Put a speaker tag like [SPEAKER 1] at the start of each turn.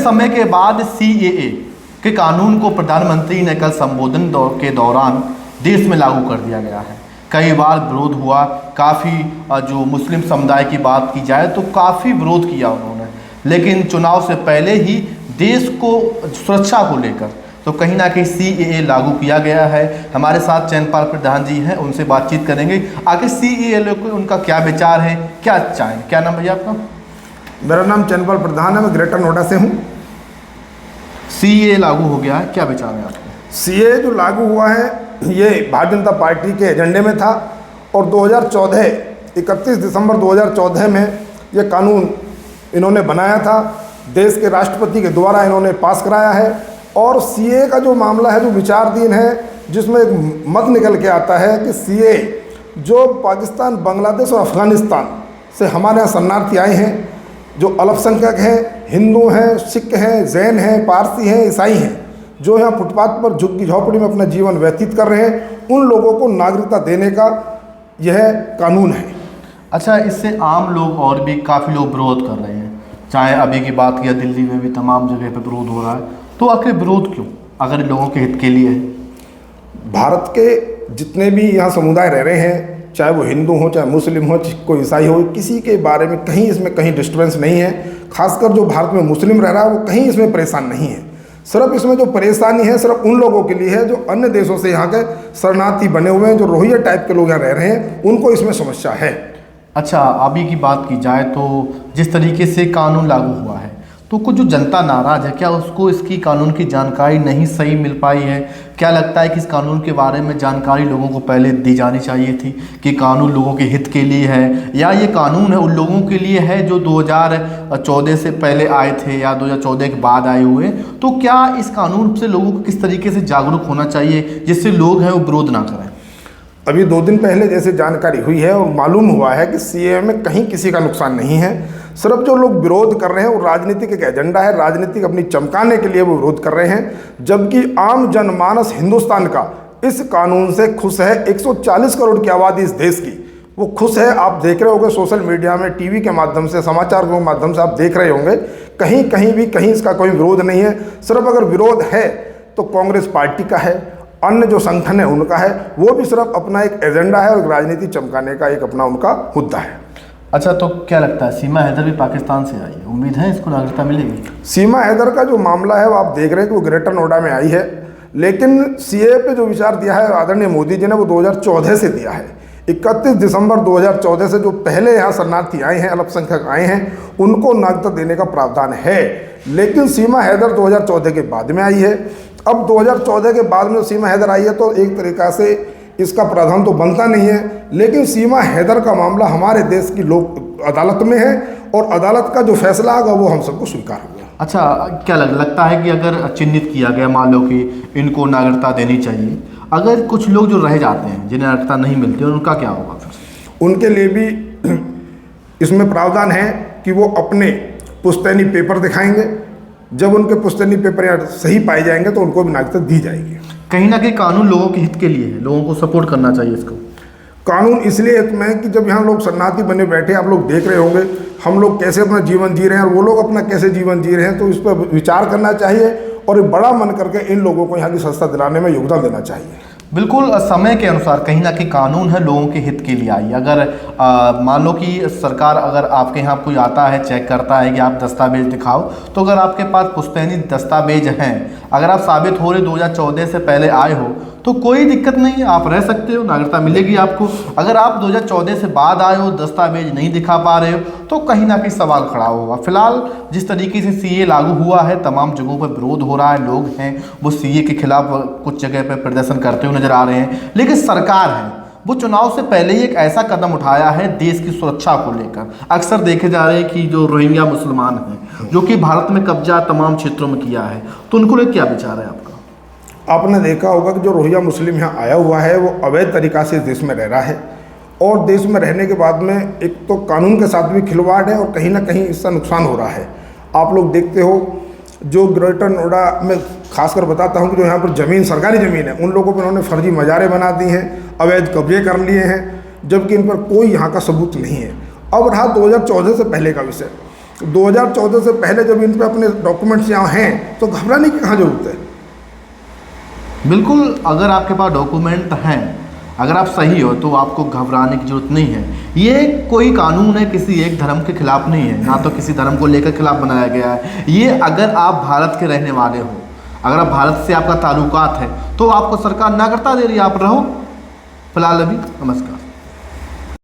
[SPEAKER 1] समय के बाद CAA के कानून को प्रधानमंत्री ने कल संबोधन के दौरान देश में लागू कर दिया गया है। कई बार विरोध हुआ, काफ़ी जो मुस्लिम समुदाय की बात की जाए तो काफ़ी विरोध किया उन्होंने, लेकिन चुनाव से पहले ही देश को सुरक्षा को लेकर तो कहीं ना कहीं CAA लागू किया गया है। हमारे साथ चैनपाल प्रधान जी हैं, उनसे बातचीत करेंगे। आखिर CAA को उनका क्या विचार है, क्या चाहें। क्या नाम भैया आपका?
[SPEAKER 2] मेरा नाम चैनपाल प्रधान है, मैं ग्रेटर नोएडा से हूँ।
[SPEAKER 1] CAA लागू हो गया है, क्या विचार है आपका?
[SPEAKER 2] CAA जो लागू हुआ है ये भारतीय जनता पार्टी के एजेंडे में था और 31 दिसंबर 2014 में ये कानून इन्होंने बनाया था, देश के राष्ट्रपति के द्वारा इन्होंने पास कराया है। और CAA का जो मामला है, जो विचारधीन है, जिसमें एक मत निकल के आता है कि CAA जो पाकिस्तान, बांग्लादेश और अफ़गानिस्तान से हमारे यहाँ शरणार्थी आए हैं, जो अल्पसंख्यक हैं, हिंदू हैं, सिख हैं, जैन हैं, पारसी हैं, ईसाई हैं, जो यहाँ फुटपाथ पर झुग्गी झोपड़ी में अपना जीवन व्यतीत कर रहे हैं, उन लोगों को नागरिकता देने का यह कानून है।
[SPEAKER 1] अच्छा, इससे आम लोग और भी काफ़ी लोग विरोध कर रहे हैं, चाहे अभी की बात किया दिल्ली में भी तमाम जगह पे विरोध हो रहा है, तो आखिर विरोध क्यों अगर इन लोगों के हित के लिए है?
[SPEAKER 2] भारत के जितने भी यहाँ समुदाय रह रहे हैं, चाहे वो हिंदू हो, चाहे मुस्लिम हो, कोई ईसाई हो, किसी के बारे में कहीं इसमें कहीं डिस्टर्बेंस नहीं है। खासकर जो भारत में मुस्लिम रह रहा है वो कहीं इसमें परेशान नहीं है। सिर्फ इसमें जो परेशानी है सिर्फ उन लोगों के लिए है जो अन्य देशों से यहाँ के शरणार्थी बने हुए हैं, जो रोहिंग्या टाइप के लोग यहाँ रह रहे हैं, उनको इसमें समस्या है।
[SPEAKER 1] अच्छा, अभी की बात की जाए तो जिस तरीके से कानून लागू हुआ है तो कुछ जो जनता नाराज़ है, क्या उसको इसकी कानून की जानकारी नहीं सही मिल पाई है? क्या लगता है कि इस कानून के बारे में जानकारी लोगों को पहले दी जानी चाहिए थी कि कानून लोगों के हित के लिए है, या ये कानून है उन लोगों के लिए है जो 2014 से पहले आए थे या 2014 के बाद आए हुए? तो क्या इस कानून से लोगों को किस तरीके से जागरूक होना चाहिए जिससे लोग हैं वो विरोध ना करें?
[SPEAKER 2] अभी 2 दिन पहले जैसे जानकारी हुई है और मालूम हुआ है कि CAA में कहीं किसी का नुकसान नहीं है। सिर्फ जो लोग विरोध कर रहे हैं वो राजनीतिक एक एजेंडा है, राजनीतिक अपनी चमकाने के लिए वो विरोध कर रहे हैं, जबकि आम जनमानस हिंदुस्तान का इस कानून से खुश है। 140 करोड़ की आबादी इस देश की वो खुश है। आप देख रहे होंगे सोशल मीडिया में, टीवी के माध्यम से, समाचार के माध्यम से आप देख रहे होंगे, कहीं कहीं भी कहीं इसका कोई विरोध नहीं है। सिर्फ अगर विरोध है तो कांग्रेस पार्टी का है, अन्य जो संगठन है उनका है, वो भी सिर्फ अपना एक एजेंडा है और राजनीति चमकाने का एक अपना उनका मुद्दा है।
[SPEAKER 1] अच्छा, तो क्या लगता है सीमा हैदर भी पाकिस्तान से आई है, उम्मीद है इसको नागरिकता मिलेगी?
[SPEAKER 2] सीमा हैदर का जो मामला है वो आप देख रहे हैं कि वो ग्रेटर नोएडा में आई है, लेकिन CAA पे जो विचार दिया है आदरणीय मोदी जी ने वो 2014 से दिया है। 31 दिसंबर 2014 से जो पहले यहाँ शरणार्थी आए हैं, अल्पसंख्यक आए हैं, उनको नागरिकता देने का प्रावधान है। लेकिन सीमा हैदर 2014 के बाद में आई है। अब 2014 के बाद में सीमा हैदर आई है तो एक तरीक़ा से इसका प्रावधान तो बनता नहीं है, लेकिन सीमा हैदर का मामला हमारे देश की लोक अदालत में है और अदालत का जो फैसला होगा वो हम सबको स्वीकार होगा।
[SPEAKER 1] अच्छा, क्या लगता है कि अगर चिन्हित किया गया, मान लो कि इनको नागरिकता देनी चाहिए, अगर कुछ लोग जो रह जाते हैं जिन्हें नागरिकता नहीं मिलती, उनका क्या होगा फिर?
[SPEAKER 2] उनके लिए भी इसमें प्रावधान है कि वो अपने पुश्तैनी पेपर दिखाएंगे। जब उनके पुश्तैनी पेपर यहाँ सही पाए जाएंगे तो उनको भी नागरिकता दी जाएगी।
[SPEAKER 1] कहीं ना कहीं कानून लोगों के हित के लिए है, लोगों को सपोर्ट करना चाहिए इसको।
[SPEAKER 2] कानून इसलिए हित में है कि जब यहाँ लोग शरणार्थी बने बैठे, आप लोग देख रहे होंगे हम लोग कैसे अपना जीवन जी रहे हैं और वो लोग अपना कैसे जीवन जी रहे हैं, तो इस पर विचार करना चाहिए और एक बड़ा मन करके इन लोगों को यहाँ की सत्ता दिलाने में योगदान देना चाहिए।
[SPEAKER 1] बिल्कुल, समय के अनुसार कहीं ना कहीं कानून है लोगों के हित के लिए आई। अगर मान लो कि सरकार अगर आपके यहाँ कोई आता है, चेक करता है कि आप दस्तावेज दिखाओ, तो अगर आपके पास पुश्तैनी दस्तावेज हैं, अगर आप साबित हो रहे 2014 से पहले आए हो तो कोई दिक्कत नहीं है, आप रह सकते हो, नागरिकता मिलेगी आपको। अगर आप 2014 से बाद आए हो, दस्तावेज नहीं दिखा पा रहे हो, तो कहीं ना कहीं सवाल खड़ा होगा। फिलहाल जिस तरीके से CAA लागू हुआ है, तमाम जगहों पर विरोध हो रहा है, लोग हैं वो CAA के खिलाफ कुछ जगह पर प्रदर्शन करते हुए नजर आ रहे हैं, लेकिन सरकार है वो चुनाव से पहले ही एक ऐसा कदम उठाया है देश की सुरक्षा को लेकर। अक्सर देखे जा रहे हैं कि जो रोहिंग्या मुसलमान हैं जो कि भारत में कब्जा तमाम क्षेत्रों में किया है, तो उनको लेकर क्या विचार है आपका?
[SPEAKER 2] आपने देखा होगा कि जो रोहिंग्या मुस्लिम यहाँ आया हुआ है वो अवैध तरीक़ा से देश में रह रहा है और देश में रहने के बाद में एक तो कानून के साथ भी खिलवाड़ है और कहीं ना कहीं इसका नुकसान हो रहा है। आप लोग देखते हो जो ग्रेटर नोएडा में खासकर बताता हूँ कि जो यहाँ पर ज़मीन, सरकारी ज़मीन है, उन लोगों पर उन्होंने फर्जी मज़ारे बना दी हैं, अवैध कब्जे कर लिए हैं, जबकि इन पर कोई यहाँ का सबूत नहीं है। अब रहा 2014 से पहले का विषय, 2014 से पहले जब इन पे अपने डॉक्यूमेंट्स यहाँ हैं तो घबराने की कहाँ जरूरत है।
[SPEAKER 1] बिल्कुल, अगर आपके पास डॉक्यूमेंट हैं, अगर आप सही हो तो आपको घबराने की जरूरत नहीं है। ये कोई कानून है किसी एक धर्म के खिलाफ नहीं है, ना तो किसी धर्म को लेकर खिलाफ बनाया गया है। ये अगर आप भारत के रहने वाले हो, अगर आप भारत से आपका ताल्लुकात है तो आपको सरकार नागरिकता दे रही है, आप रहो। फिलहाल अभी नमस्कार।